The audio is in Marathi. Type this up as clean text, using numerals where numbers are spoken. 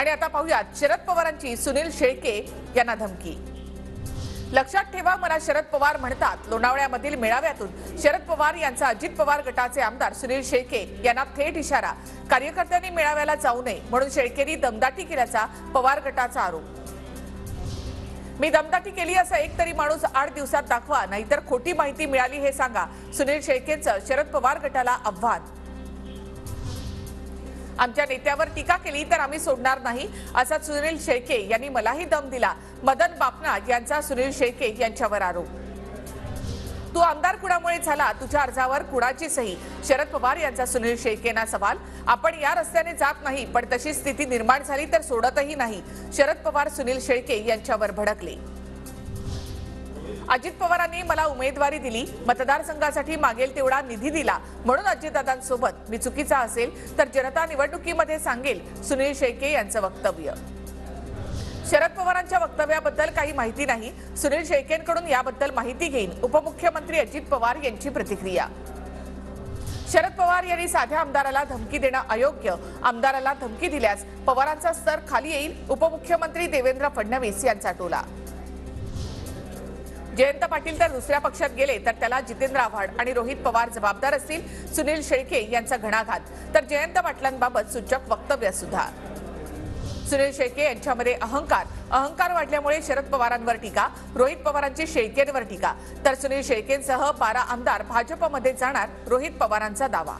आणि आता पाहूयात शरद पवारांची सुनील शेळके यांना धमकी। लक्षात ठेवा, मला शरद पवार म्हणतात। लोणावळ्यामधील मेळाव्यातून शरद पवार यांचा अजित पवार गटाचे आमदार सुनील शेळके यांना थेट इशारा। कार्यकर्त्यांनी मेळाव्याला जाऊ नये म्हणून शेळकेंनी दमदाटी केल्याचा पवार गटाचा आरोप। मी दमदाटी केली असं एक तरी माणूस 8 दिवसात दाखवा, नाहीतर खोटी माहिती मिळाली हे सांगा, सुनील शेळकेंचं शरद पवार गटाला आव्हान। आमच्या नेत्यावर टीका केली तर आम्ही सोडणार नाही असा सुनील शेळके यांनी मलाही दम दिला। मदन बापना यांचा सुनील शेळके यांच्यावर आरोप। तू आमदार कुणामुळे झाला, तुझ्या अर्जावर कुणाची सही, शरद पवार यांचा सुनील शेळकेंना सवाल। आपण या रस्त्याने जात नाही, पण तशी स्थिती निर्माण झाली तर सोडतही नाही, शरद पवार सुनील शेळके यांच्यावर भडकले। अजित पवारांनी मला उमेदवारी दिली, मतदारसंघासाठी मागेल तेवढा निधी दिला, म्हणून अजितदादांसोबत मी चुकीचा असेल तर जनता निवडणुकीमध्ये सांगेल, सुनील शेळके यांचं वक्तव्य। शरद पवारांच्या वक्तव्याबद्दल काही माहिती नाही, सुनील शेळकेंकडून याबद्दल माहिती घेईन, उपमुख्यमंत्री अजित पवार यांची प्रतिक्रिया। शरद पवार यांनी साध्या आमदाराला धमकी देणं अयोग्य, आमदाराला धमकी दिल्यास पवारांचा स्तर खाली येईल, उपमुख्यमंत्री देवेंद्र फडणवीस यांचा टोला। जयंत पाटील तर दुसऱ्या पक्षात गेले तर त्याला जितेंद्र आव्हाड आणि रोहित पवार जबाबदार असतील, सुनील शेळके यांचा घणाघात, तर जयंत पाटलांबाबत सूचक वक्तव्य सुद्धा। सुनील शेळके यांच्यामध्ये अहंकार वाढल्यामुळे शरद पवारांवर टीका, रोहित पवारांची शेळकेंवर टीका, तर सुनील शेळकेंसह 12 आमदार भाजपमध्ये जाणार, रोहित पवारांचा दावा।